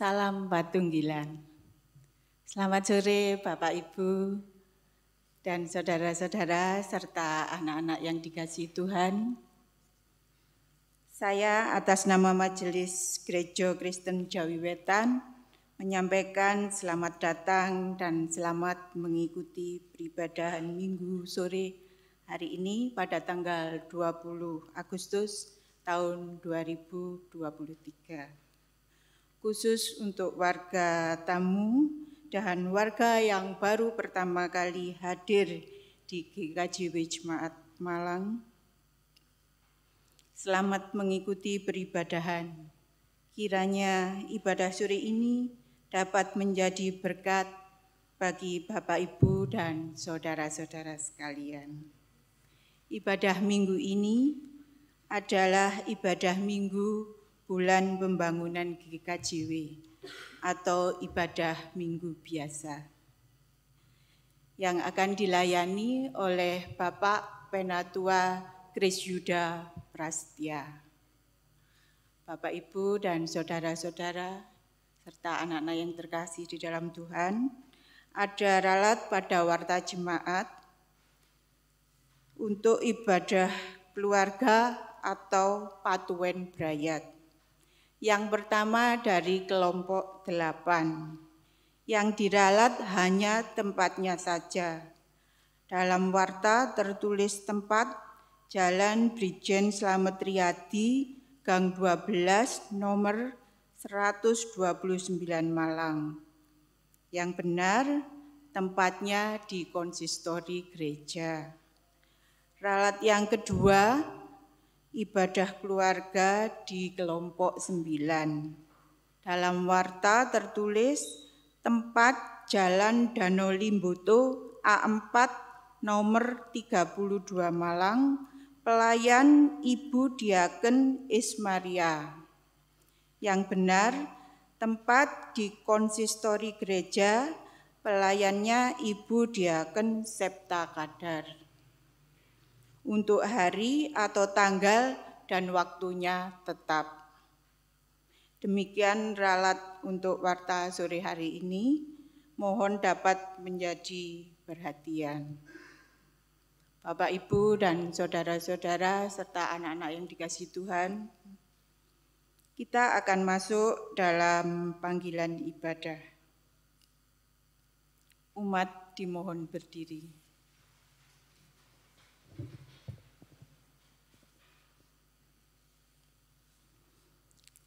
Salam Patunggilan. Selamat sore Bapak Ibu dan saudara-saudara serta anak-anak yang dikasihi Tuhan. Saya atas nama Majelis Gereja Kristen Jawi Wetan menyampaikan selamat datang dan selamat mengikuti peribadahan Minggu sore hari ini pada tanggal 20 Agustus tahun 2023. Khusus untuk warga tamu dan warga yang baru pertama kali hadir di GKJW Jemaat Malang. Selamat mengikuti peribadahan. Kiranya ibadah sore ini dapat menjadi berkat bagi Bapak Ibu dan saudara-saudara sekalian. Ibadah minggu ini adalah ibadah minggu bulan pembangunan GKJW atau ibadah minggu biasa yang akan dilayani oleh Bapak Penatua Kris Yuda Prastya. Bapak Ibu dan saudara-saudara serta anak-anak yang terkasih di dalam Tuhan, ada ralat pada warta jemaat untuk ibadah keluarga atau Patuwen Brayat. Yang pertama dari kelompok 8, yang diralat hanya tempatnya saja. Dalam warta tertulis tempat Jalan Brigjen Slamet Riyadi, Gang 12, nomor 129 Malang. Yang benar tempatnya di konsistori gereja. Ralat yang kedua, ibadah keluarga di kelompok 9. Dalam warta tertulis tempat Jalan Danau Limboto A4 nomor 32 Malang, pelayan Ibu Diaken Ismaria. Yang benar tempat di konsistori gereja, pelayannya Ibu Diaken Septa Kadar. Untuk hari atau tanggal dan waktunya tetap. Demikian ralat untuk warta sore hari ini, mohon dapat menjadi perhatian. Bapak, Ibu, dan saudara-saudara serta anak-anak yang dikasihi Tuhan, kita akan masuk dalam panggilan ibadah. Umat dimohon berdiri.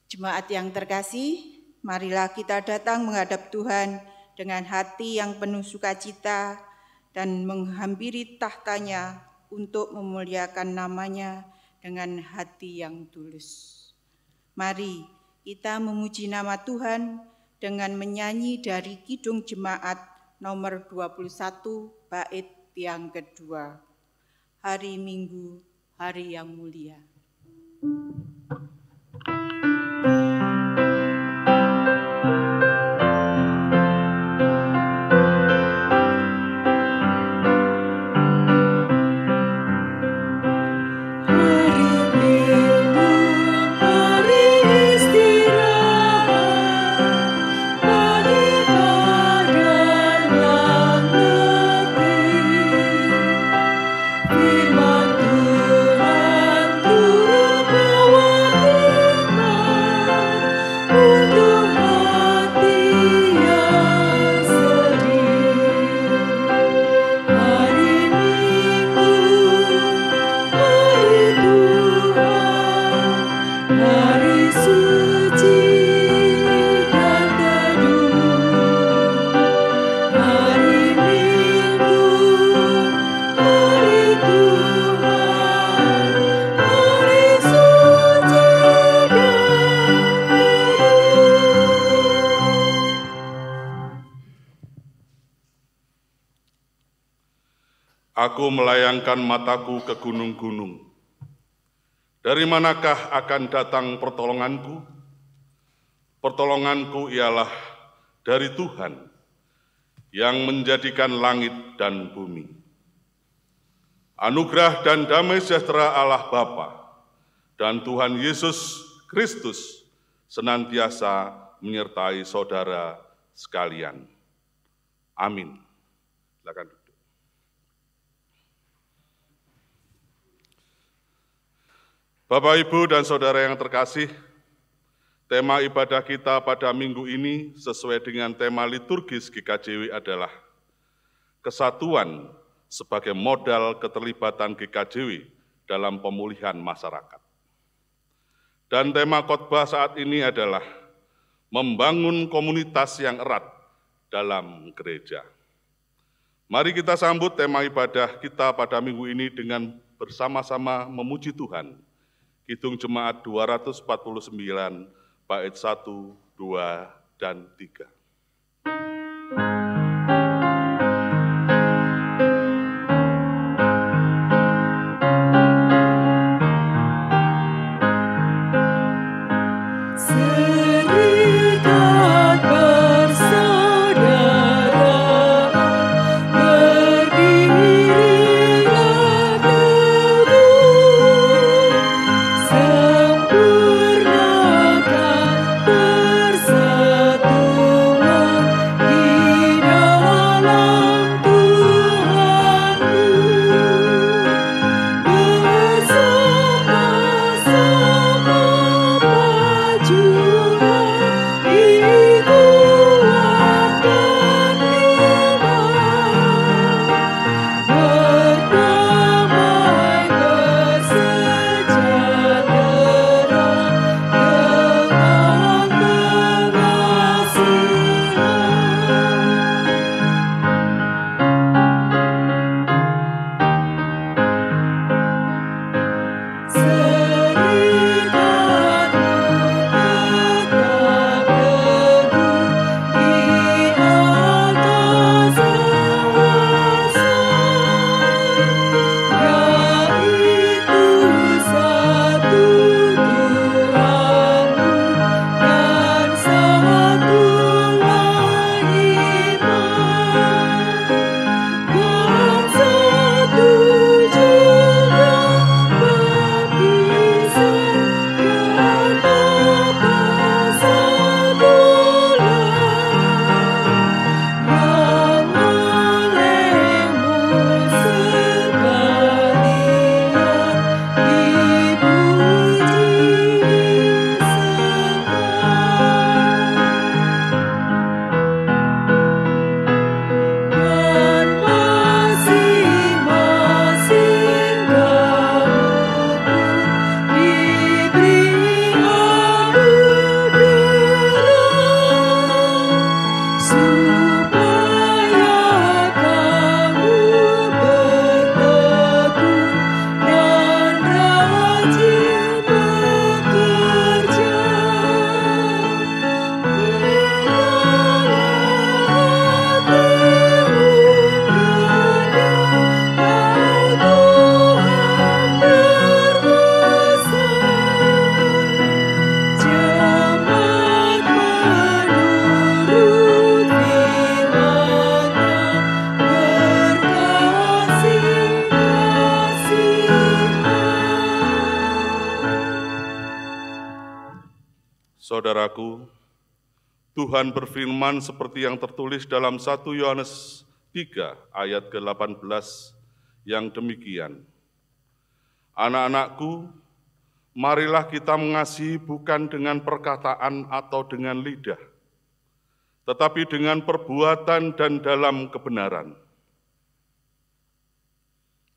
Jemaat yang terkasih, marilah kita datang menghadap Tuhan dengan hati yang penuh sukacita dan menghampiri tahtanya untuk memuliakan namanya dengan hati yang tulus. Mari kita memuji nama Tuhan dengan menyanyi dari Kidung Jemaat nomor 21 bait yang kedua. Hari Minggu, hari yang mulia. Aku melayangkan mataku ke gunung-gunung. Dari manakah akan datang pertolonganku? Pertolonganku ialah dari Tuhan yang menjadikan langit dan bumi. Anugerah dan damai sejahtera Allah Bapa dan Tuhan Yesus Kristus senantiasa menyertai saudara sekalian. Amin. Silakan duduk. Bapak, Ibu, dan saudara yang terkasih, tema ibadah kita pada minggu ini sesuai dengan tema liturgis GKJW adalah kesatuan sebagai modal keterlibatan GKJW dalam pemulihan masyarakat. Dan tema khotbah saat ini adalah membangun komunitas yang erat dalam gereja. Mari kita sambut tema ibadah kita pada minggu ini dengan bersama-sama memuji Tuhan. Kidung Jemaat 249, bait 1, 2, dan 3. Saudaraku, Tuhan berfirman seperti yang tertulis dalam 1 Yohanes 3 ayat ke-18 yang demikian. Anak-anakku, marilah kita mengasihi bukan dengan perkataan atau dengan lidah, tetapi dengan perbuatan dan dalam kebenaran.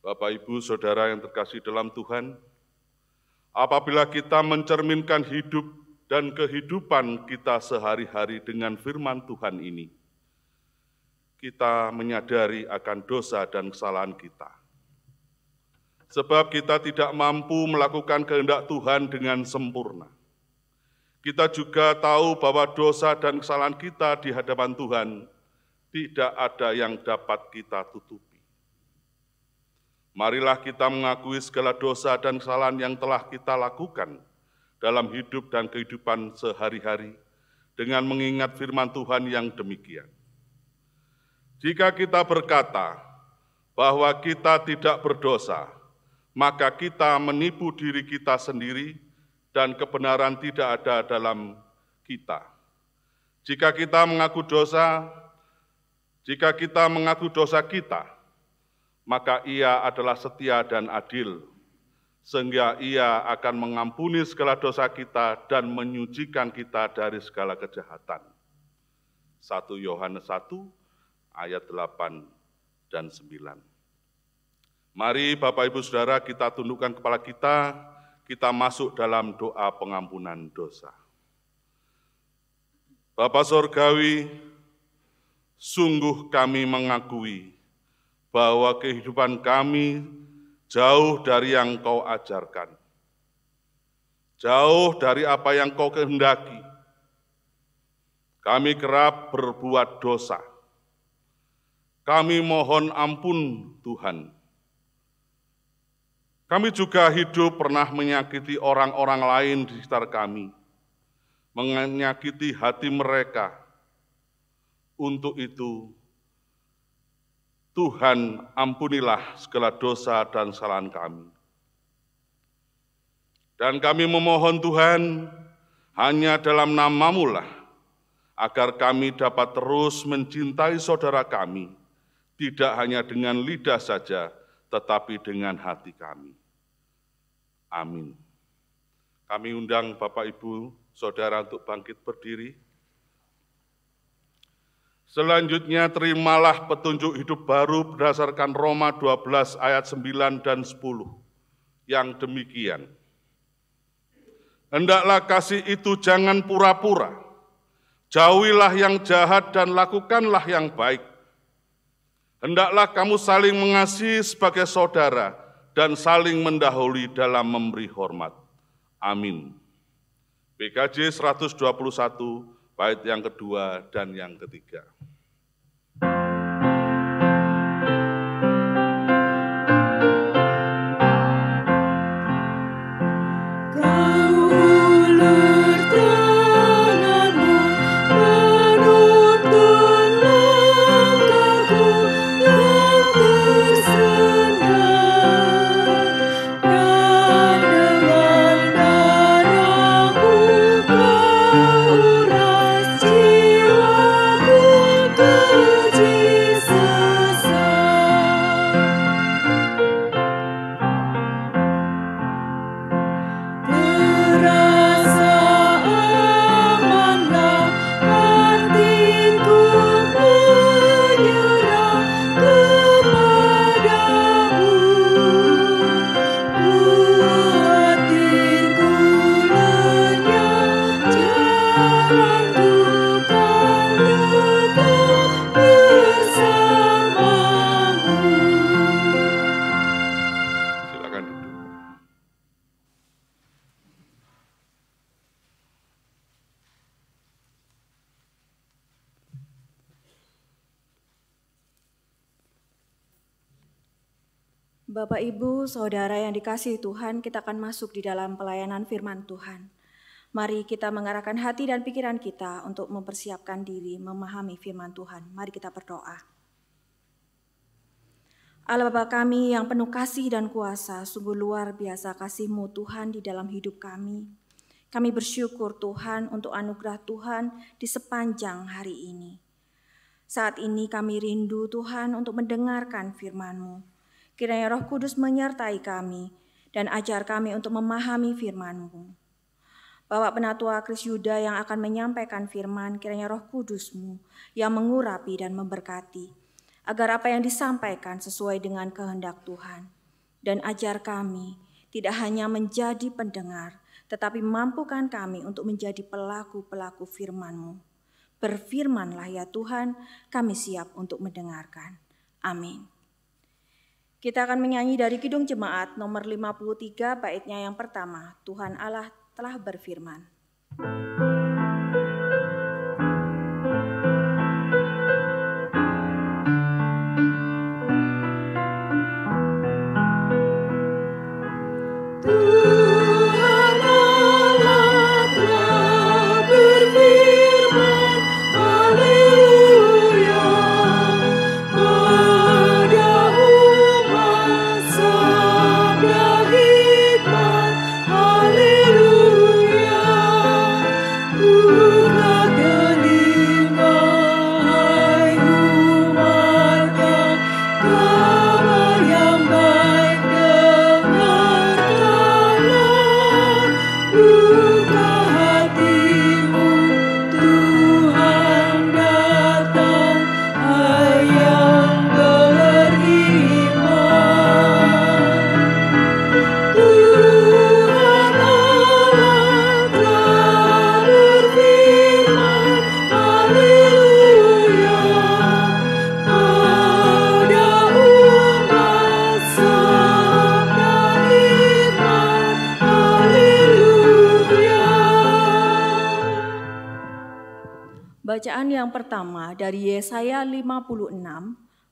Bapak, Ibu, Saudara yang terkasih dalam Tuhan, apabila kita mencerminkan hidup dan kehidupan kita sehari-hari dengan firman Tuhan ini, kita menyadari akan dosa dan kesalahan kita. Sebab kita tidak mampu melakukan kehendak Tuhan dengan sempurna. Kita juga tahu bahwa dosa dan kesalahan kita di hadapan Tuhan tidak ada yang dapat kita tutupi. Marilah kita mengakui segala dosa dan kesalahan yang telah kita lakukan dalam hidup dan kehidupan sehari-hari dengan mengingat firman Tuhan yang demikian. Jika kita berkata bahwa kita tidak berdosa, maka kita menipu diri kita sendiri dan kebenaran tidak ada dalam kita. Jika kita mengaku dosa kita, maka Ia adalah setia dan adil, sehingga Ia akan mengampuni segala dosa kita dan menyucikan kita dari segala kejahatan. 1 Yohanes 1 ayat 8 dan 9. Mari Bapak Ibu Saudara kita tundukkan kepala kita masuk dalam doa pengampunan dosa. Bapa Surgawi, sungguh kami mengakui bahwa kehidupan kami jauh dari yang Kau ajarkan, jauh dari apa yang Kau kehendaki. Kami kerap berbuat dosa. Kami mohon ampun Tuhan. Kami juga hidup pernah menyakiti orang-orang lain di sekitar kami, menyakiti hati mereka. Untuk itu, Tuhan ampunilah segala dosa dan kesalahan kami. Dan kami memohon Tuhan, hanya dalam nama-Mu lah, agar kami dapat terus mencintai saudara kami, tidak hanya dengan lidah saja, tetapi dengan hati kami. Amin. Kami undang Bapak Ibu Saudara untuk bangkit berdiri. Selanjutnya terimalah petunjuk hidup baru berdasarkan Roma 12 ayat 9 dan 10 yang demikian. Hendaklah kasih itu jangan pura-pura, jauhilah yang jahat dan lakukanlah yang baik. Hendaklah kamu saling mengasihi sebagai saudara dan saling mendahului dalam memberi hormat. Amin. PKJ 121, bait yang kedua dan yang ketiga. Bapak, Ibu, Saudara yang dikasihi Tuhan, kita akan masuk di dalam pelayanan firman Tuhan. Mari kita mengarahkan hati dan pikiran kita untuk mempersiapkan diri memahami firman Tuhan. Mari kita berdoa. Allah Bapa kami yang penuh kasih dan kuasa, sungguh luar biasa kasih-Mu Tuhan di dalam hidup kami. Kami bersyukur Tuhan untuk anugerah Tuhan di sepanjang hari ini. Saat ini kami rindu Tuhan untuk mendengarkan firman-Mu. Kiranya Roh Kudus menyertai kami dan ajar kami untuk memahami firman-Mu. Bapak Penatua Kris Yuda yang akan menyampaikan firman, kiranya Roh Kudus-Mu yang mengurapi dan memberkati, agar apa yang disampaikan sesuai dengan kehendak Tuhan. Dan ajar kami tidak hanya menjadi pendengar, tetapi mampukan kami untuk menjadi pelaku-pelaku firman-Mu. Berfirmanlah ya Tuhan, kami siap untuk mendengarkan. Amin. Kita akan menyanyi dari Kidung Jemaat nomor 53, baitnya yang pertama, Tuhan Allah telah berfirman. Bacaan yang pertama dari Yesaya 56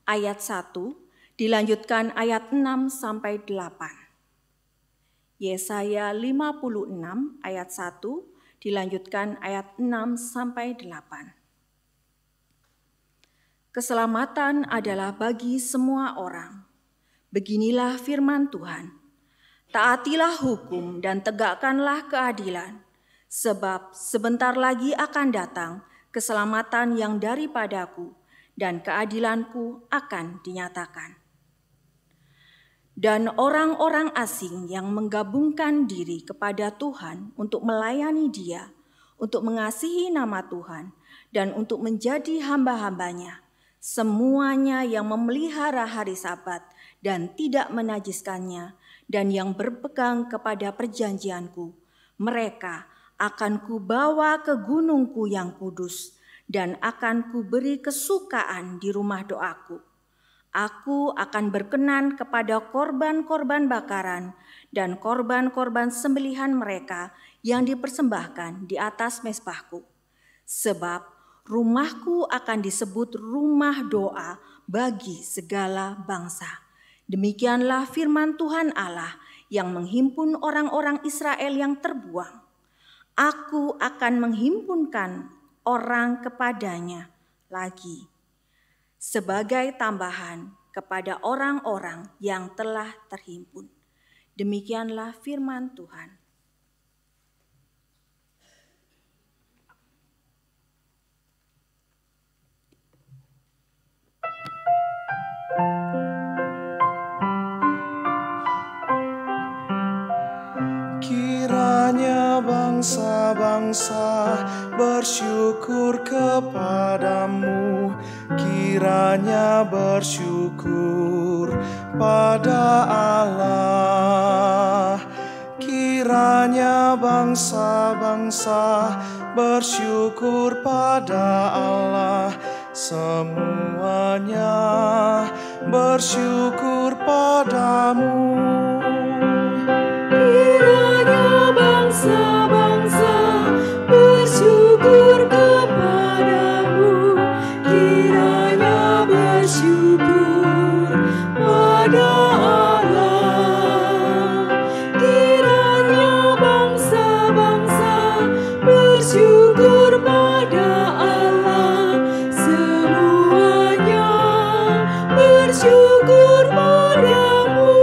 ayat 1 dilanjutkan ayat 6 sampai 8. Yesaya 56 ayat 1 dilanjutkan ayat 6 sampai 8. Keselamatan adalah bagi semua orang. Beginilah firman Tuhan. Taatilah hukum dan tegakkanlah keadilan, sebab sebentar lagi akan datang keselamatan yang daripadaku, dan keadilanku akan dinyatakan. Dan orang-orang asing yang menggabungkan diri kepada Tuhan untuk melayani Dia, untuk mengasihi nama Tuhan, dan untuk menjadi hamba-hambanya, semuanya yang memelihara hari Sabat dan tidak menajiskannya, dan yang berpegang kepada perjanjianku, mereka akan kubawa ke gunungku yang kudus, dan akan kuberi kesukaan di rumah doaku. Aku akan berkenan kepada korban-korban bakaran dan korban-korban sembelihan mereka yang dipersembahkan di atas mezbahku. Sebab rumahku akan disebut rumah doa bagi segala bangsa. Demikianlah firman Tuhan Allah yang menghimpun orang-orang Israel yang terbuang. Aku akan menghimpunkan orang kepadanya lagi, sebagai tambahan kepada orang-orang yang telah terhimpun. Demikianlah firman Tuhan. Kiranya bangsa-bangsa bersyukur kepadamu, kiranya bersyukur pada Allah. Kiranya bangsa-bangsa bersyukur pada Allah, semuanya bersyukur padamu. Kiranya bangsa-bangsa bersyukur kepadamu, kiranya bersyukur pada Allah. Kiranya bangsa-bangsa bersyukur pada Allah, semuanya bersyukur padamu.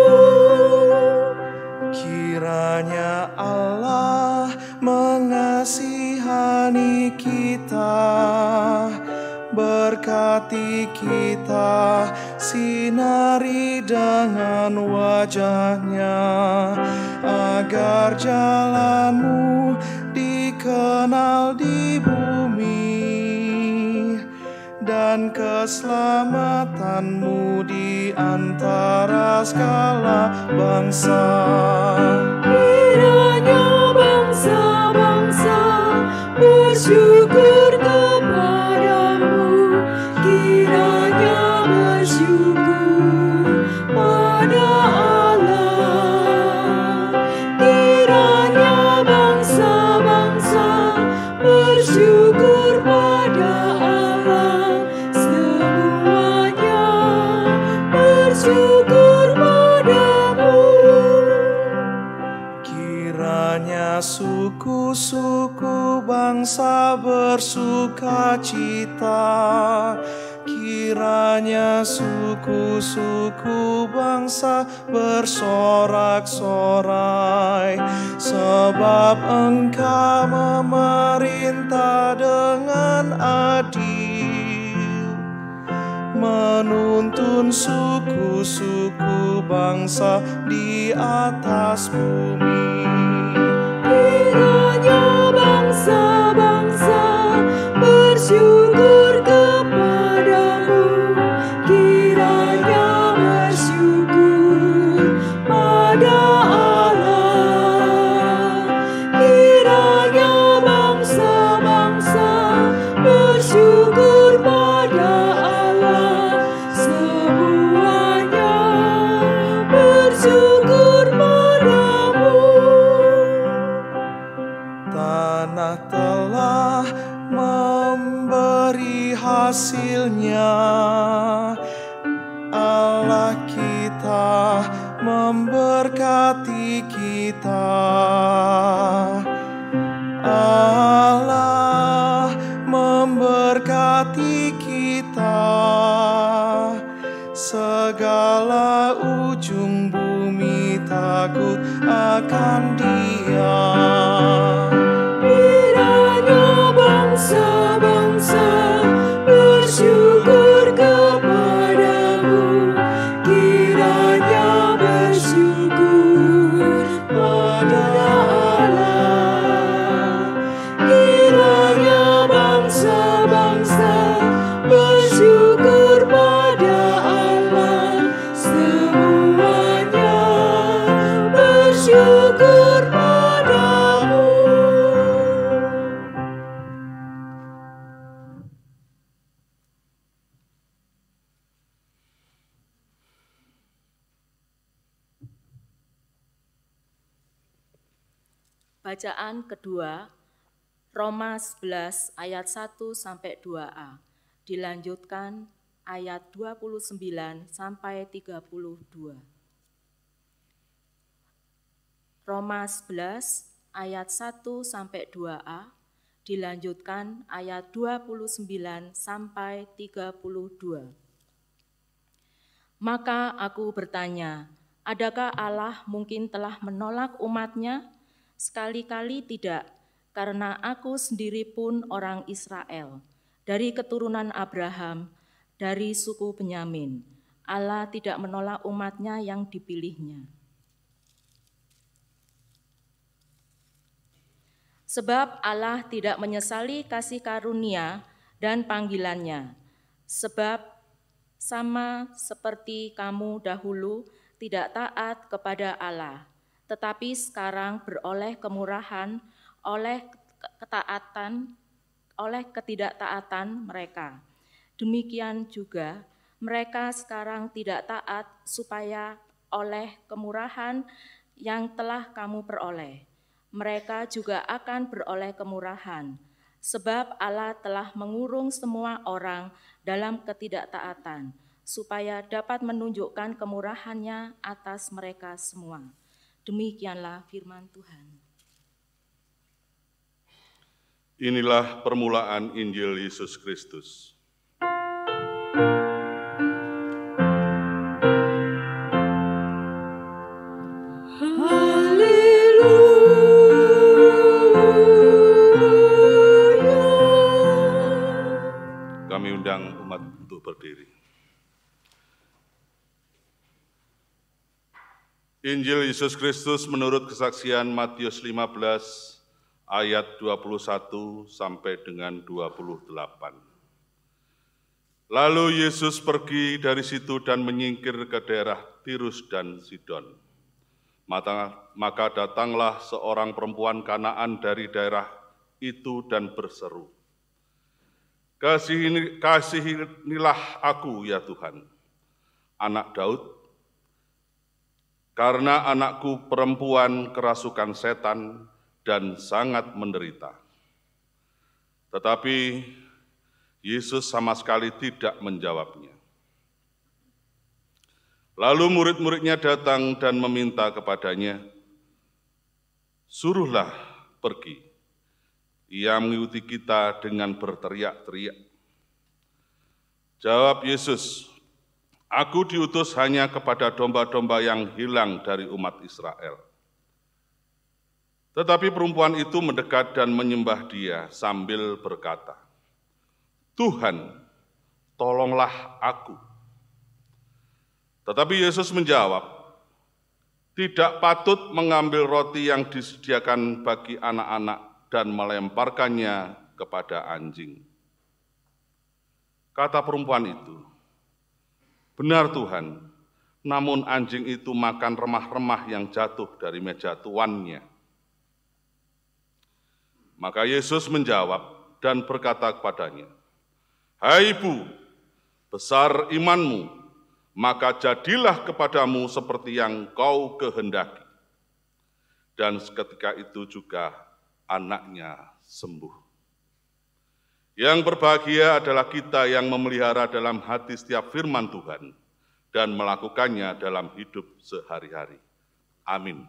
Kiranya Allah mengasihani kita, berkati kita, sinari dengan wajah-Nya, agar jalanmu dikenal di bumi, dan keselamatanmu di antara segala bangsa. Kiranya bangsa-bangsa bersyukur kepadamu, kiranya bersyukur pada Allah. Kiranya bangsa-bangsa bersyukur pada Allah, semuanya bersyukur padamu. Kiranya suku-suku bangsa bersuka cita, kiranya suku-suku bangsa bersorak-sorai, sebab Engkau memerintah dengan adil, menuntun suku-suku bangsa di atas bumi. Kiranya bangsa-bangsa bersyukur kepadamu, kiranya bersyukur pada Allah. Kiranya bangsa-bangsa bersyukur pada Allah, semuanya bersyukur padamu. Tanah telah memberi memberkati kita. Allah memberkati kita, segala ujung bumi takut akan Dia. Kiranya bangsa-bangsa bersyukur kepadamu, kiranya bersyukur pada Allah. Kiranya bangsa-bangsa bersyukur pada Allah, semuanya bersyukur padamu. Bacaan kedua, Roma 11 ayat 1 sampai 2a, dilanjutkan ayat 29 sampai 32. Roma 11 ayat 1 sampai 2a, dilanjutkan ayat 29 sampai 32. Maka aku bertanya, adakah Allah mungkin telah menolak umatnya? Sekali-kali tidak, karena aku sendiri pun orang Israel, dari keturunan Abraham, dari suku Benyamin. Allah tidak menolak umatnya yang dipilihnya. Sebab Allah tidak menyesali kasih karunia dan panggilannya, sebab sama seperti kamu dahulu tidak taat kepada Allah, tetapi sekarang beroleh kemurahan oleh ketidaktaatan mereka. Demikian juga mereka sekarang tidak taat supaya oleh kemurahan yang telah kamu peroleh, mereka juga akan beroleh kemurahan, sebab Allah telah mengurung semua orang dalam ketidaktaatan, supaya dapat menunjukkan kemurahannya atas mereka semua. Demikianlah firman Tuhan. Inilah permulaan Injil Yesus Kristus. Kami undang umat untuk berdiri. Injil Yesus Kristus menurut kesaksian Matius 15 ayat 21 sampai dengan 28. Lalu Yesus pergi dari situ dan menyingkir ke daerah Tirus dan Sidon. Maka datanglah seorang perempuan Kanaan dari daerah itu dan berseru, "Kasihinilah aku ya Tuhan, anak Daud, karena anakku perempuan kerasukan setan dan sangat menderita." Tetapi Yesus sama sekali tidak menjawabnya. Lalu murid-muridnya datang dan meminta kepadanya, "Suruhlah pergi." Ia mengikuti kita dengan berteriak-teriak. Jawab Yesus, "Aku diutus hanya kepada domba-domba yang hilang dari umat Israel." Tetapi perempuan itu mendekat dan menyembah Dia sambil berkata, "Tuhan, tolonglah aku." Tetapi Yesus menjawab, "Tidak patut mengambil roti yang disediakan bagi anak-anak dan melemparkannya kepada anjing." Kata perempuan itu, "Benar Tuhan, namun anjing itu makan remah-remah yang jatuh dari meja tuannya." Maka Yesus menjawab dan berkata kepadanya, "Hai ibu, besar imanmu, maka jadilah kepadamu seperti yang kau kehendaki." Dan seketika itu juga anaknya sembuh. Yang berbahagia adalah kita yang memelihara dalam hati setiap firman Tuhan dan melakukannya dalam hidup sehari-hari. Amin.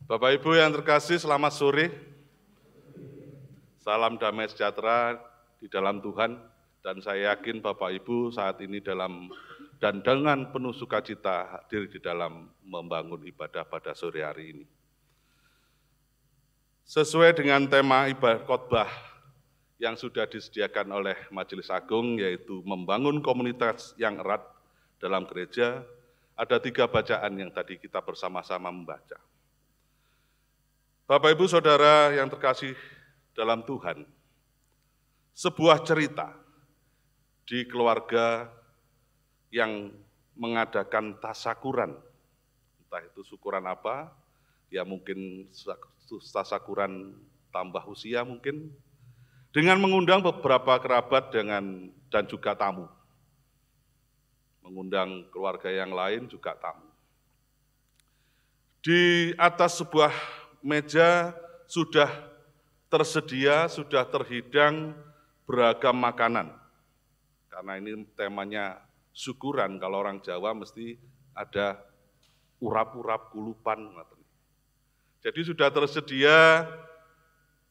Bapak Ibu yang terkasih, selamat sore. Salam damai sejahtera di dalam Tuhan, dan saya yakin Bapak Ibu saat ini dan dengan penuh sukacita hadir di dalam membangun ibadah pada sore hari ini. Sesuai dengan tema ibadah khotbah yang sudah disediakan oleh Majelis Agung, yaitu membangun komunitas yang erat dalam gereja, ada 3 bacaan yang tadi kita bersama-sama membaca. Bapak, Ibu, Saudara yang terkasih dalam Tuhan, sebuah cerita di keluarga yang mengadakan tasakuran, entah itu syukuran apa, ya mungkin tasakuran tambah usia mungkin, dengan mengundang beberapa kerabat dan juga tamu. Mengundang keluarga yang lain juga tamu. Di atas sebuah meja sudah tersedia, sudah terhidang beragam makanan. Karena ini temanya syukuran, kalau orang Jawa mesti ada urap-urap, kulupan. Jadi sudah tersedia,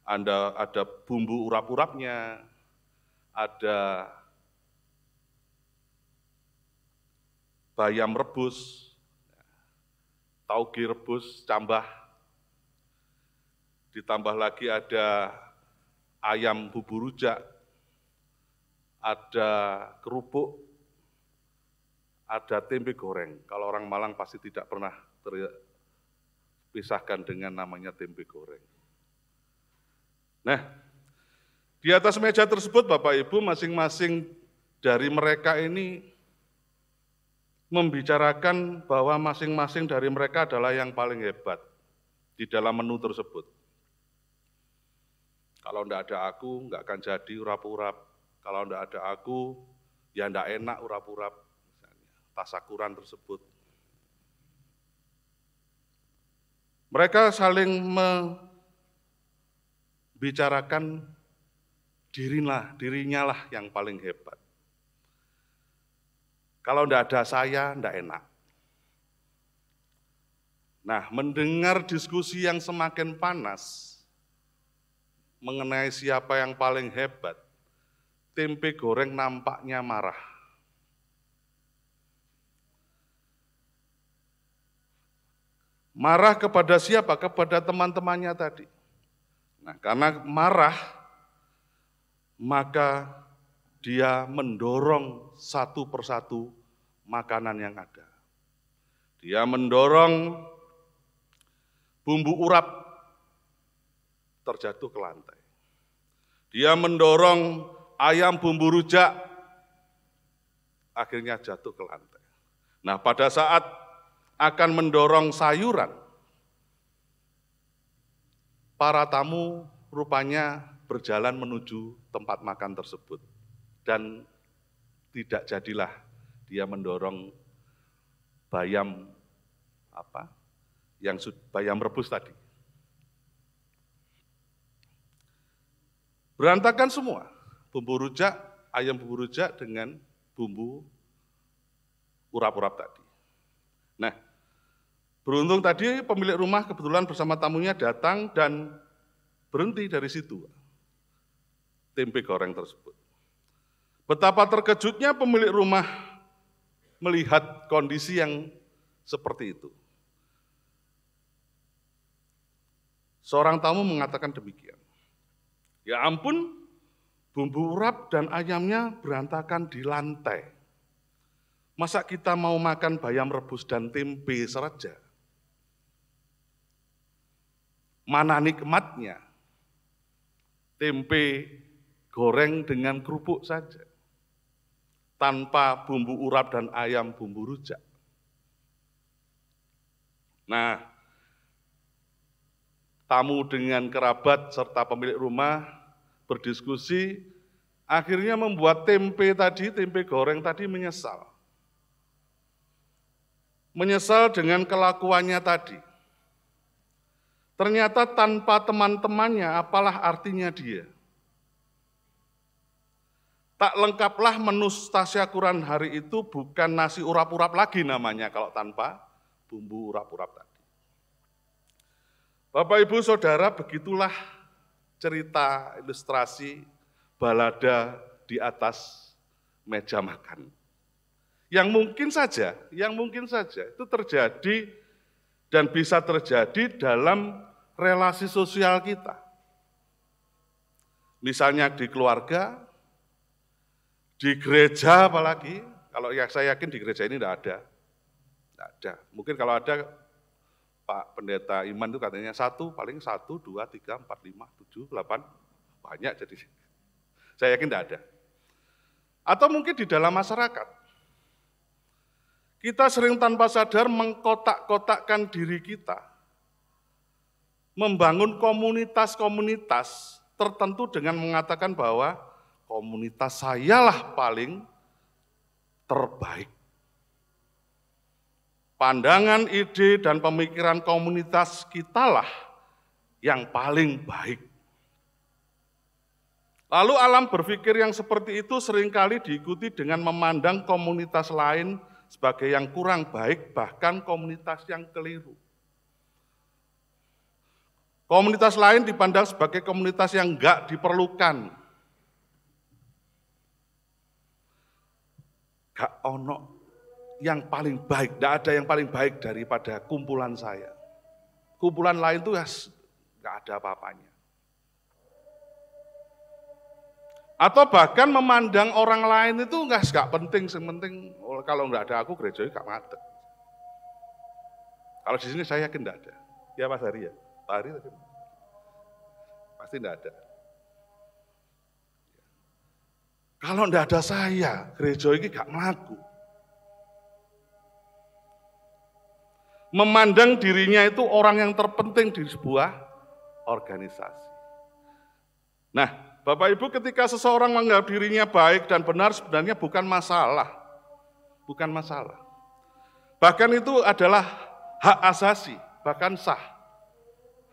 ada bumbu urap-urapnya, ada bayam rebus, tauge rebus, cambah, ditambah lagi ada ayam bubur rujak, ada kerupuk, ada tempe goreng. Kalau orang Malang pasti tidak pernah terpisahkan dengan namanya tempe goreng. Nah, di atas meja tersebut Bapak Ibu masing-masing dari mereka ini membicarakan bahwa masing-masing dari mereka adalah yang paling hebat di dalam menu tersebut. Kalau enggak ada aku, enggak akan jadi urap-urap. Kalau enggak ada aku, ya enggak enak urap-urap, misalnya, tasakuran tersebut. Mereka saling membicarakan dirinya lah yang paling hebat. Kalau enggak ada saya, enggak enak. Nah, mendengar diskusi yang semakin panas mengenai siapa yang paling hebat, tempe goreng nampaknya marah. Marah kepada siapa? Kepada teman-temannya tadi. Nah, karena marah, maka dia mendorong satu persatu makanan yang ada. Dia mendorong bumbu urap terjatuh ke lantai. Dia mendorong ayam bumbu rujak, akhirnya jatuh ke lantai. Nah, pada saat akan mendorong sayuran, para tamu rupanya berjalan menuju tempat makan tersebut. Dan tidak jadilah dia mendorong bayam bayam rebus tadi. Berantakan semua, bumbu rujak, ayam bumbu rujak dengan bumbu urap-urap tadi. Nah, beruntung tadi pemilik rumah kebetulan bersama tamunya datang dan berhenti dari situ, tempe goreng tersebut. Betapa terkejutnya pemilik rumah melihat kondisi yang seperti itu. Seorang tamu mengatakan demikian. Ya ampun, bumbu urap dan ayamnya berantakan di lantai. Masa kita mau makan bayam rebus dan tempe saja? Mana nikmatnya? Tempe goreng dengan kerupuk saja, tanpa bumbu urap dan ayam bumbu rujak. Nah, tamu dengan kerabat serta pemilik rumah berdiskusi, akhirnya membuat tempe goreng tadi menyesal. Menyesal dengan kelakuannya tadi. Ternyata tanpa teman-temannya, apalah artinya dia. Tak lengkaplah menu tasyakuran hari itu bukan nasi urap-urap lagi namanya kalau tanpa bumbu urap-urap tadi. Bapak, Ibu, Saudara, begitulah cerita ilustrasi balada di atas meja makan. Yang mungkin saja itu terjadi dan bisa terjadi dalam relasi sosial kita. Misalnya di keluarga, di gereja apalagi, kalau ya saya yakin di gereja ini tidak ada. Mungkin kalau ada, Pak Pendeta Iman itu katanya paling 1, 2, 3, 4, 5, 7, 8, banyak jadi. Saya yakin tidak ada. Atau mungkin di dalam masyarakat. Kita sering tanpa sadar mengkotak-kotakkan diri kita. Membangun komunitas-komunitas tertentu dengan mengatakan bahwa komunitas sayalah paling terbaik. Pandangan, ide, dan pemikiran komunitas kitalah yang paling baik. Lalu alam berpikir yang seperti itu seringkali diikuti dengan memandang komunitas lain sebagai yang kurang baik, bahkan komunitas yang keliru. Komunitas lain dipandang sebagai komunitas yang enggak diperlukan. Gak ono yang paling baik, tidak ada yang paling baik daripada kumpulan saya. Kumpulan lain itu gak ada apa-apanya. Atau bahkan memandang orang lain itu gak penting, yang penting kalau nggak ada aku gereja gak ngadeg. Kalau di sini saya yakin tidak ada. Ya Mas Hari ya, Pak Hari tadi pasti tidak ada. Kalau tidak ada saya, gereja ini gak melaku. Memandang dirinya itu orang yang terpenting di sebuah organisasi. Nah, Bapak Ibu, ketika seseorang menganggap dirinya baik dan benar sebenarnya bukan masalah. Bukan masalah. Bahkan itu adalah hak asasi, bahkan sah.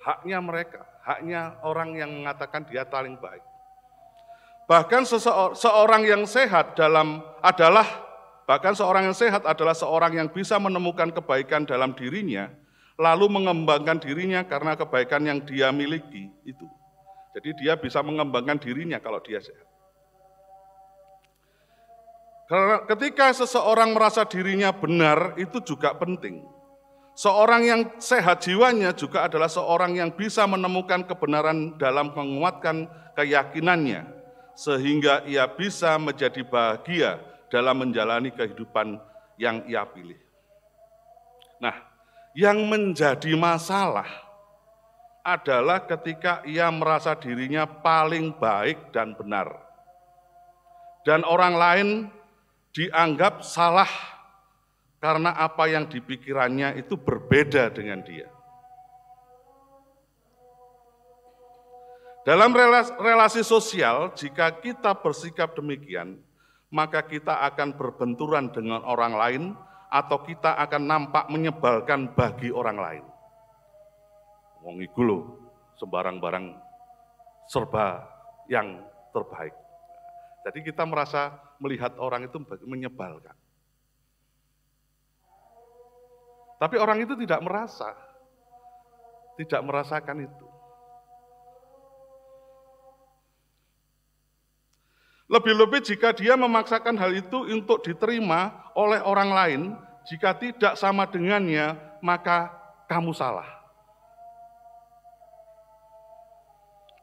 Haknya mereka, haknya orang yang mengatakan dia paling baik. Bahkan seorang yang sehat adalah seorang yang bisa menemukan kebaikan dalam dirinya, lalu mengembangkan dirinya karena kebaikan yang dia miliki itu. Jadi dia bisa mengembangkan dirinya kalau dia sehat. Karena ketika seseorang merasa dirinya benar, itu juga penting. Seorang yang sehat jiwanya juga adalah seorang yang bisa menemukan kebenaran dalam menguatkan keyakinannya, sehingga ia bisa menjadi bahagia dalam menjalani kehidupan yang ia pilih. Nah, yang menjadi masalah adalah ketika ia merasa dirinya paling baik dan benar. Dan orang lain dianggap salah karena apa yang dipikirannya itu berbeda dengan dia. Dalam relasi sosial, jika kita bersikap demikian, maka kita akan berbenturan dengan orang lain atau kita akan nampak menyebalkan bagi orang lain. Wong iku lho, sembarang barang serba yang terbaik. Jadi kita merasa melihat orang itu menyebalkan. Tapi orang itu tidak merasakan itu. Lebih-lebih jika dia memaksakan hal itu untuk diterima oleh orang lain, jika tidak sama dengannya, maka kamu salah.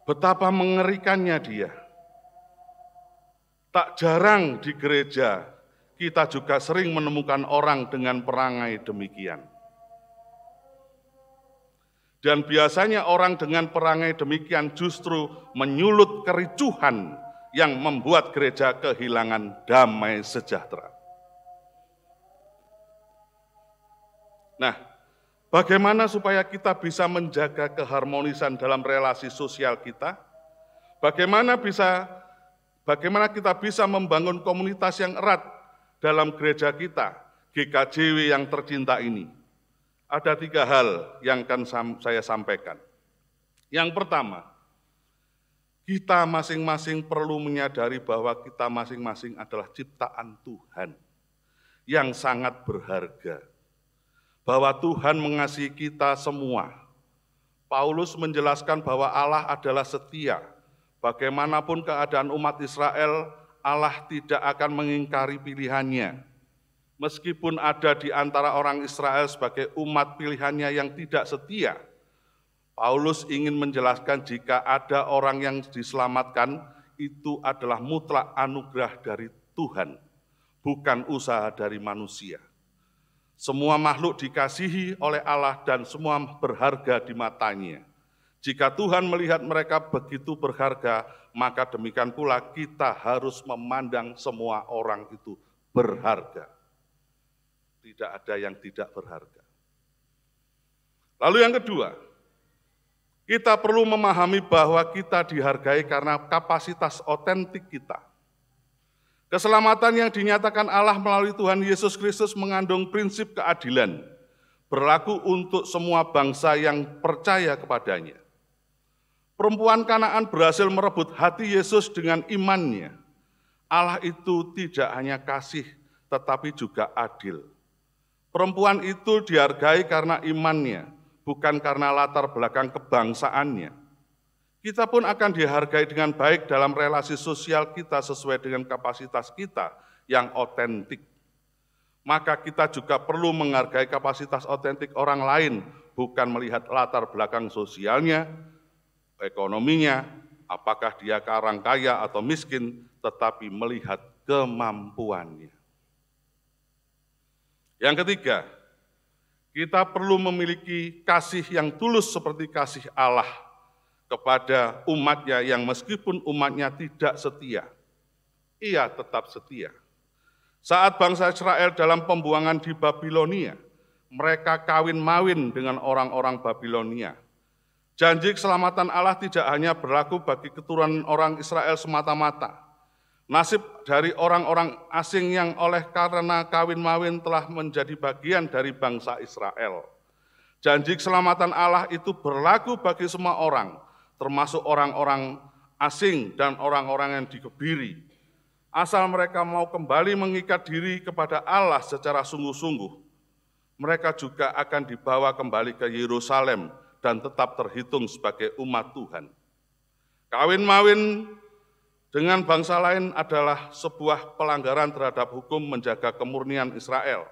Betapa mengerikannya dia. Tak jarang di gereja, kita juga sering menemukan orang dengan perangai demikian. Dan biasanya orang dengan perangai demikian justru menyulut kericuhan yang membuat gereja kehilangan damai sejahtera. Nah, Bagaimana supaya kita bisa menjaga keharmonisan dalam relasi sosial kita? Bagaimana kita bisa membangun komunitas yang erat dalam gereja kita, GKJW yang tercinta ini? Ada 3 hal yang akan saya sampaikan. Yang pertama, kita masing-masing perlu menyadari bahwa kita masing-masing adalah ciptaan Tuhan yang sangat berharga. Bahwa Tuhan mengasihi kita semua. Paulus menjelaskan bahwa Allah adalah setia. Bagaimanapun keadaan umat Israel, Allah tidak akan mengingkari pilihannya. Meskipun ada di antara orang Israel sebagai umat pilihannya yang tidak setia, Paulus ingin menjelaskan jika ada orang yang diselamatkan, itu adalah mutlak anugerah dari Tuhan, bukan usaha dari manusia. Semua makhluk dikasihi oleh Allah dan semua berharga di matanya. Jika Tuhan melihat mereka begitu berharga, maka demikian pula kita harus memandang semua orang itu berharga. Tidak ada yang tidak berharga. Lalu yang kedua, kita perlu memahami bahwa kita dihargai karena kapasitas otentik kita. Keselamatan yang dinyatakan Allah melalui Tuhan Yesus Kristus mengandung prinsip keadilan, berlaku untuk semua bangsa yang percaya kepadanya. Perempuan Kanaan berhasil merebut hati Yesus dengan imannya. Allah itu tidak hanya kasih, tetapi juga adil. Perempuan itu dihargai karena imannya, bukan karena latar belakang kebangsaannya. Kita pun akan dihargai dengan baik dalam relasi sosial kita sesuai dengan kapasitas kita yang otentik. Maka kita juga perlu menghargai kapasitas otentik orang lain, bukan melihat latar belakang sosialnya, ekonominya, apakah dia orang kaya atau miskin, tetapi melihat kemampuannya. Yang ketiga, kita perlu memiliki kasih yang tulus seperti kasih Allah kepada umatnya yang meskipun umatnya tidak setia, ia tetap setia. Saat bangsa Israel dalam pembuangan di Babilonia, mereka kawin-mawin dengan orang-orang Babilonia. Janji keselamatan Allah tidak hanya berlaku bagi keturunan orang Israel semata-mata. Nasib dari orang-orang asing yang oleh karena kawin-mawin telah menjadi bagian dari bangsa Israel. Janji keselamatan Allah itu berlaku bagi semua orang, termasuk orang-orang asing dan orang-orang yang dikebiri. Asal mereka mau kembali mengikat diri kepada Allah secara sungguh-sungguh, mereka juga akan dibawa kembali ke Yerusalem dan tetap terhitung sebagai umat Tuhan. Kawin-mawin dengan bangsa lain adalah sebuah pelanggaran terhadap hukum menjaga kemurnian Israel.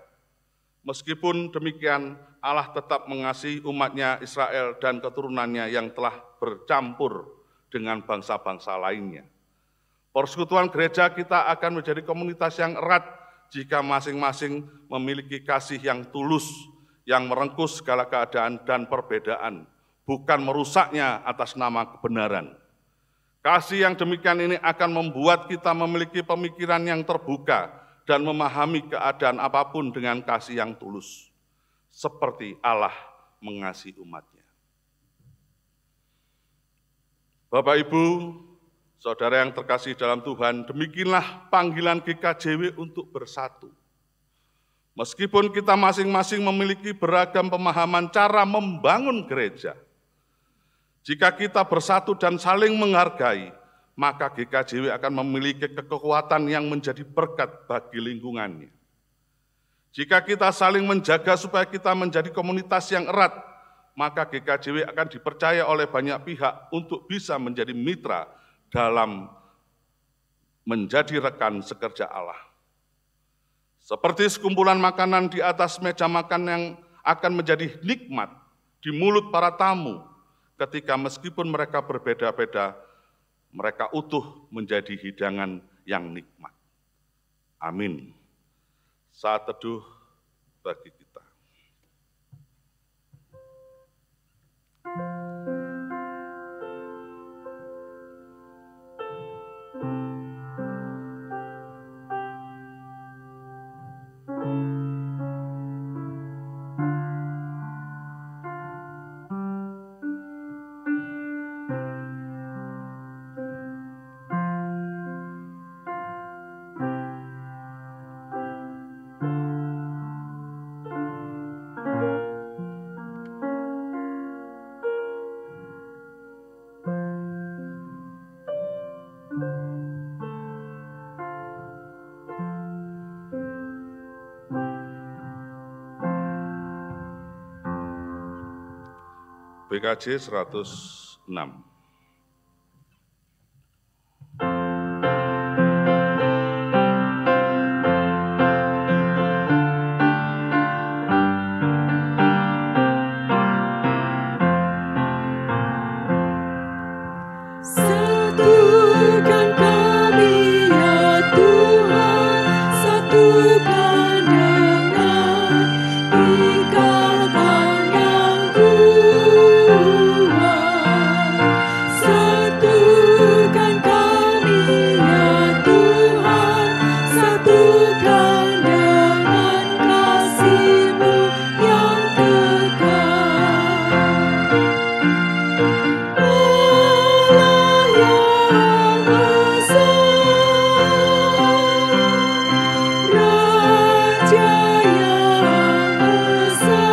Meskipun demikian, Allah tetap mengasihi umatnya Israel dan keturunannya yang telah bercampur dengan bangsa-bangsa lainnya. Persekutuan gereja kita akan menjadi komunitas yang erat jika masing-masing memiliki kasih yang tulus, yang merengkuh segala keadaan dan perbedaan, bukan merusaknya atas nama kebenaran. Kasih yang demikian ini akan membuat kita memiliki pemikiran yang terbuka dan memahami keadaan apapun dengan kasih yang tulus, seperti Allah mengasihi umatnya. Bapak, Ibu, saudara yang terkasih dalam Tuhan, demikianlah panggilan GKJW untuk bersatu. Meskipun kita masing-masing memiliki beragam pemahaman cara membangun gereja, jika kita bersatu dan saling menghargai, maka GKJW akan memiliki kekuatan yang menjadi berkat bagi lingkungannya. Jika kita saling menjaga supaya kita menjadi komunitas yang erat, maka GKJW akan dipercaya oleh banyak pihak untuk bisa menjadi mitra dalam menjadi rekan sekerja Allah. Seperti sekumpulan makanan di atas meja makan yang akan menjadi nikmat di mulut para tamu, ketika meskipun mereka berbeda-beda, mereka utuh menjadi hidangan yang nikmat. Amin. Saat teduh bagi kita. BKJ 106. Satukan kami ya Tuhan, satukan dengan ikatan yang kuat. Satukan kami ya Tuhan, satukan dengan kasih-Mu yang kekal. Allah yang esa, Raja yang esa,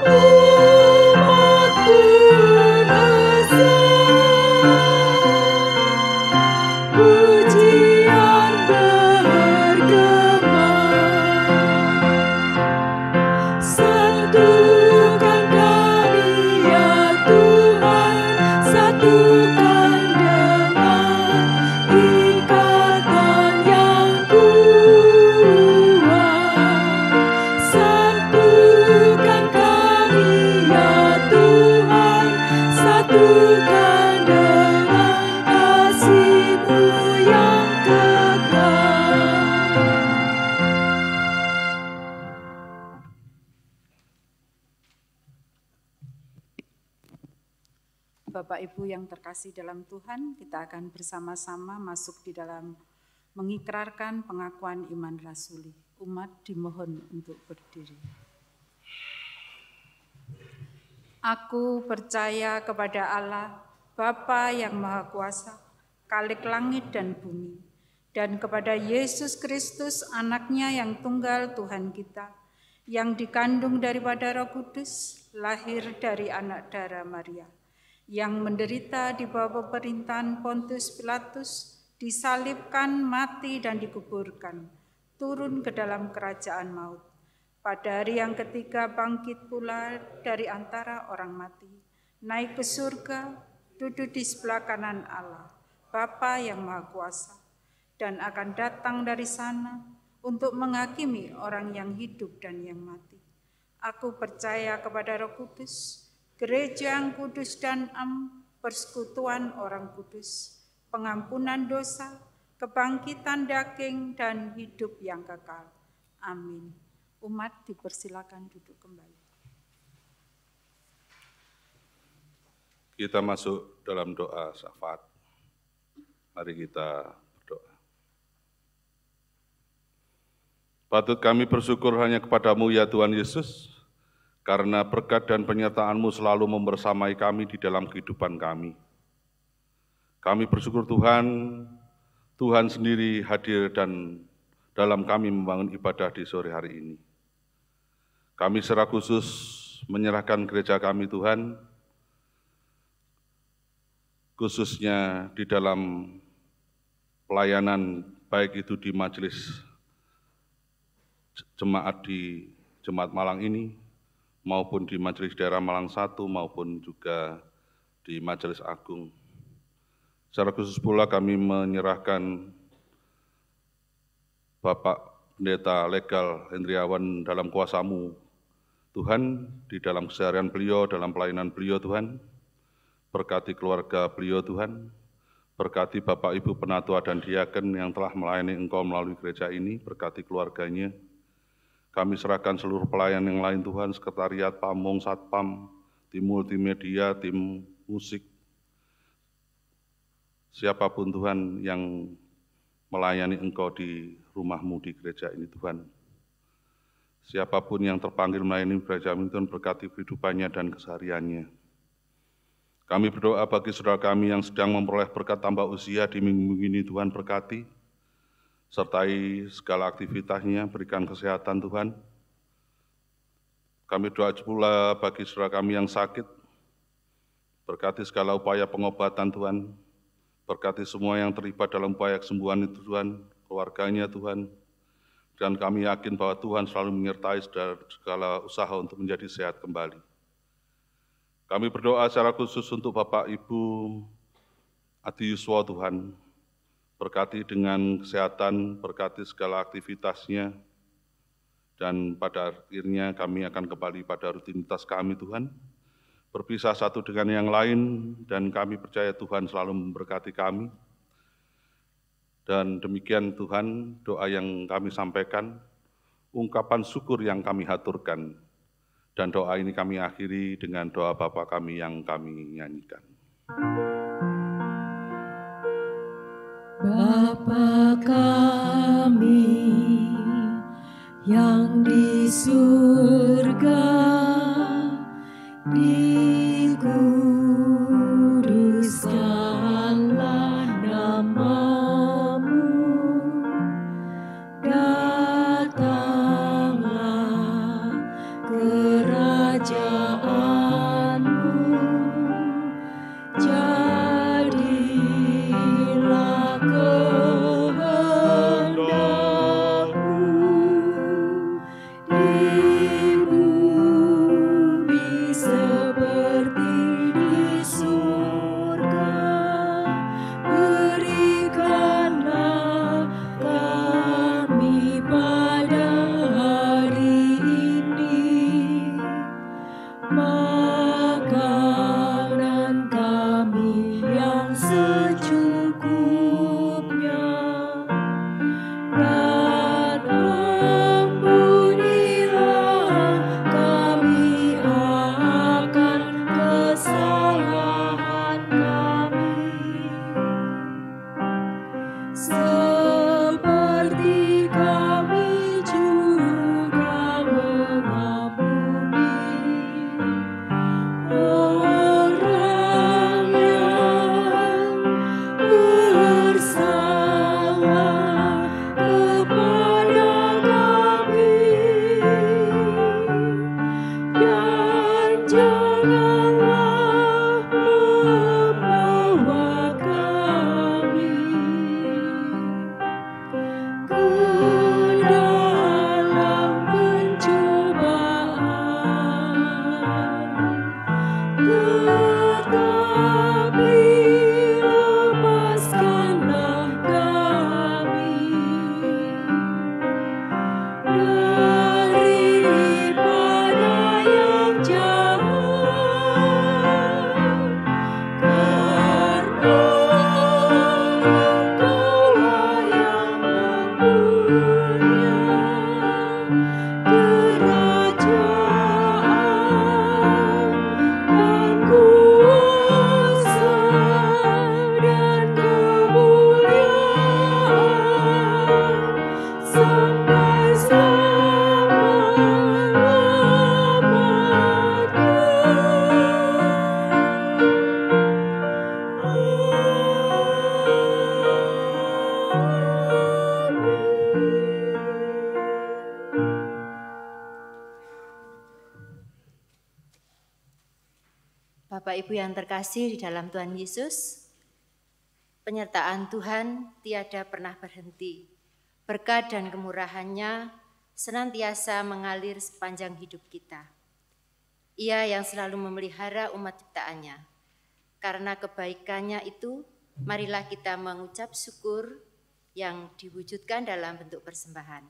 umat pun esa, pujian bergema. Satukan kami ya Tuhan, satukan dengan ikatan yang kuat. Satukan kami ya Tuhan, satukan dengan kasih-Mu yang kekal. Bapak Ibu yang terkasih dalam Tuhan, kita akan bersama-sama masuk di dalam mengikrarkan pengakuan iman rasuli. Umat dimohon untuk berdiri. Aku percaya kepada Allah, Bapa yang Maha Kuasa, Khalik langit dan bumi, dan kepada Yesus Kristus, anaknya yang tunggal Tuhan kita, yang dikandung daripada Roh Kudus, lahir dari anak darah Maria, yang menderita di bawah pemerintahan Pontius Pilatus, disalibkan, mati dan dikuburkan, turun ke dalam kerajaan maut. Pada hari yang ketiga bangkit pula dari antara orang mati, naik ke surga, duduk di sebelah kanan Allah, Bapa yang Maha Kuasa, dan akan datang dari sana untuk menghakimi orang yang hidup dan yang mati. Aku percaya kepada Roh Kudus, Gereja yang kudus dan persekutuan orang kudus, pengampunan dosa, kebangkitan daging, dan hidup yang kekal. Amin. Umat dipersilakan duduk kembali. Kita masuk dalam doa syafaat. Mari kita berdoa. Patut kami bersyukur hanya kepadamu ya Tuhan Yesus, karena berkat dan penyertaan-Mu selalu membersamai kami di dalam kehidupan kami. Kami bersyukur Tuhan, Tuhan sendiri hadir dan dalam kami membangun ibadah di sore hari ini. Kami secara khusus menyerahkan gereja kami Tuhan, khususnya di dalam pelayanan, baik itu di majelis jemaat di Jemaat Malang ini, maupun di Majelis Daerah Malang 1, maupun juga di Majelis Agung. Secara khusus pula kami menyerahkan Bapak Pendeta Legal Hendriawan dalam kuasa-Mu, Tuhan, di dalam keseharian beliau, dalam pelayanan beliau, Tuhan. Berkati keluarga beliau, Tuhan. Berkati Bapak Ibu Penatua dan Diaken yang telah melayani Engkau melalui gereja ini, berkati keluarganya. Kami serahkan seluruh pelayan yang lain Tuhan, sekretariat, pamong, satpam, tim multimedia, tim musik. Siapapun Tuhan yang melayani Engkau di rumah-Mu di gereja ini Tuhan. Siapapun yang terpanggil melayani gereja ini Tuhan, berkati kehidupannya dan kesehariannya. Kami berdoa bagi saudara kami yang sedang memperoleh berkat tambah usia di minggu ini Tuhan, berkati. Sertai segala aktivitasnya, berikan kesehatan Tuhan. Kami doa pula bagi saudara kami yang sakit, berkati segala upaya pengobatan Tuhan, berkati semua yang terlibat dalam upaya kesembuhan itu Tuhan, keluarganya Tuhan, Dan kami yakin bahwa Tuhan selalu menyertai segala usaha untuk menjadi sehat kembali. Kami berdoa secara khusus untuk Bapak Ibu Adi Yuswo Tuhan, berkati dengan kesehatan, berkati segala aktivitasnya, dan pada akhirnya kami akan kembali pada rutinitas kami Tuhan, berpisah satu dengan yang lain, dan kami percaya Tuhan selalu memberkati kami. Dan demikian Tuhan, doa yang kami sampaikan, ungkapan syukur yang kami haturkan, dan doa ini kami akhiri dengan doa Bapa kami yang kami nyanyikan. Bapa kami yang di surga, dikuduskanlah nama-Mu, datanglah kerajaan-Mu, jadilah kehendak-Mu di bumi seperti di surga. Berikanlah kami pada hari ini makanan kami yang secukupnya, dan ampunilah kami akan kesalahan kami, seperti kami juga mengampuni orang yang bersalah kepada kami, dan janganlah membawa kami ke dalam pencobaan, tetapi lepaskanlah kami daripada yang jahat, karena Engkaulah yang mempunyai kerajaan dan kuasa dan kemuliaan sampai Bapak Ibu yang terkasih di dalam Tuhan Yesus, penyertaan Tuhan tiada pernah berhenti. Berkat dan kemurahan-Nya senantiasa mengalir sepanjang hidup kita. Ia yang selalu memelihara umat ciptaannya. Karena kebaikan-Nya itu, marilah kita mengucap syukur yang diwujudkan dalam bentuk persembahan.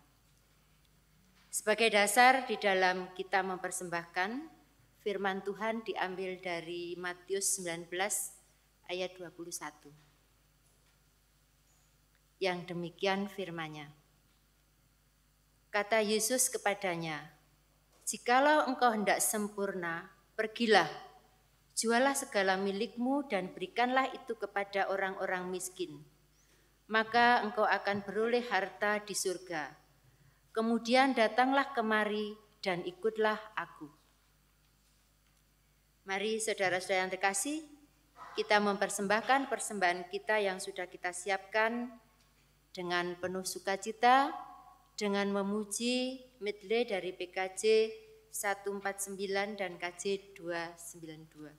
Sebagai dasar di dalam kita mempersembahkan, firman Tuhan diambil dari Matius 19 ayat 21. Yang demikian firman-Nya. Kata Yesus kepadanya, "Jikalau engkau hendak sempurna, pergilah, jualah segala milikmu dan berikanlah itu kepada orang-orang miskin. Maka engkau akan beroleh harta di surga. Kemudian datanglah kemari dan ikutlah aku." Mari saudara-saudara yang terkasih, kita mempersembahkan persembahan kita yang sudah kita siapkan dengan penuh sukacita, dengan memuji medley dari PKJ 149 dan KJ 292.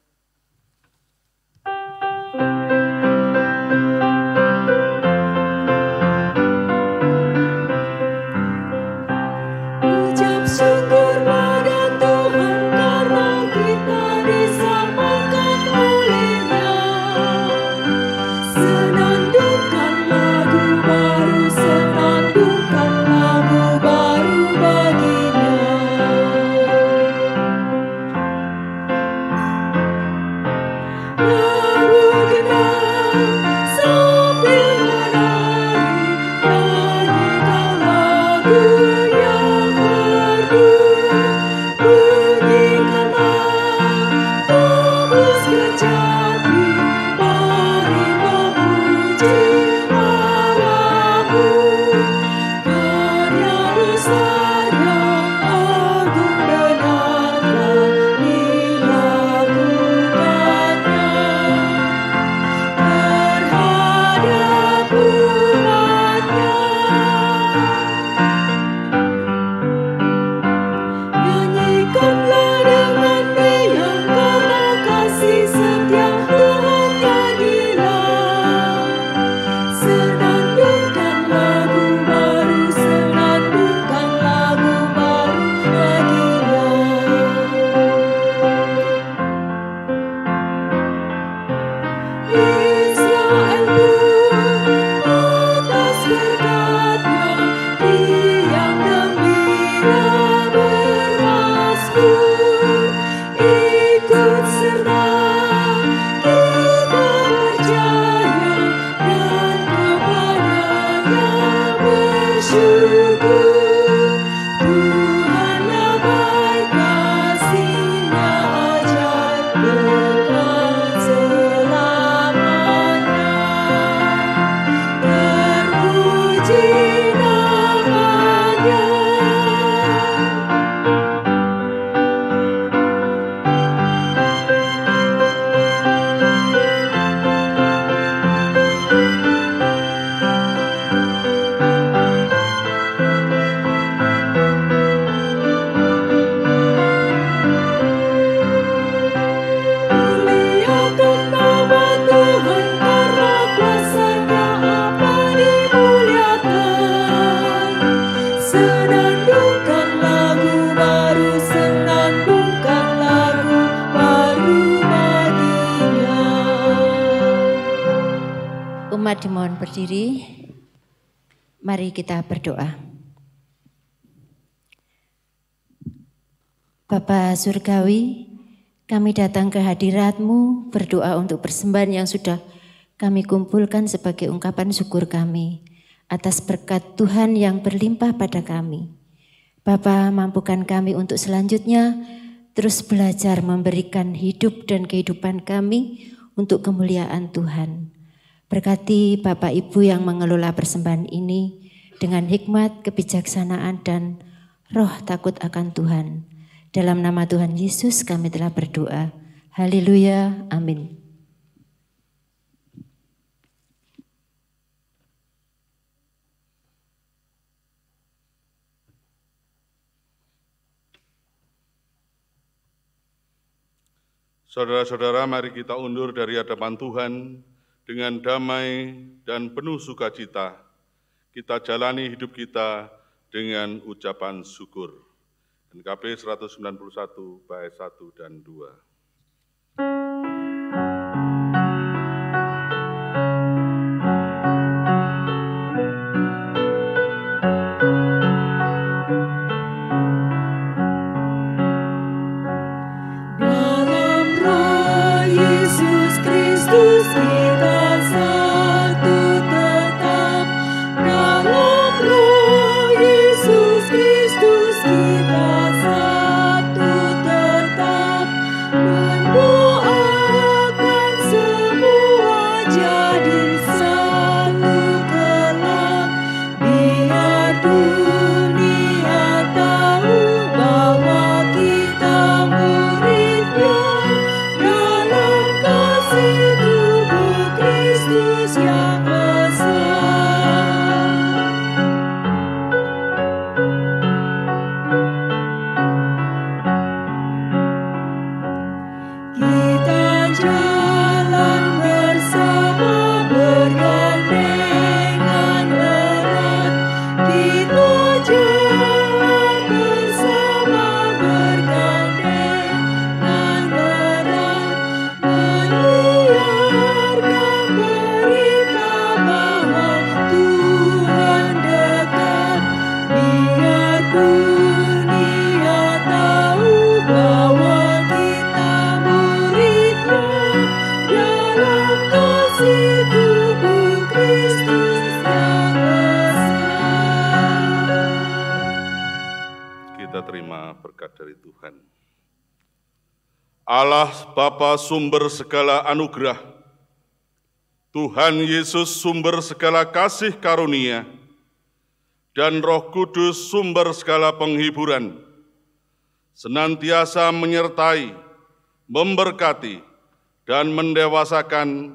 Umat dimohon berdiri. Mari kita berdoa. Bapa Surgawi, kami datang ke hadirat-Mu berdoa untuk persembahan yang sudah kami kumpulkan sebagai ungkapan syukur kami atas berkat Tuhan yang berlimpah pada kami. Bapa, mampukan kami untuk selanjutnya terus belajar memberikan hidup dan kehidupan kami untuk kemuliaan Tuhan. Berkati Bapak Ibu yang mengelola persembahan ini dengan hikmat, kebijaksanaan, dan roh takut akan Tuhan. Dalam nama Tuhan Yesus kami telah berdoa. Haleluya, amin. Saudara-saudara, mari kita undur dari hadapan Tuhan dengan damai dan penuh sukacita. Kita jalani hidup kita dengan ucapan syukur. NKB 191 bait 1 dan 2. Allah Bapa sumber segala anugerah, Tuhan Yesus sumber segala kasih karunia, dan Roh Kudus sumber segala penghiburan, senantiasa menyertai, memberkati, dan mendewasakan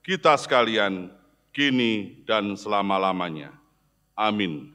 kita sekalian, kini dan selama-lamanya. Amin.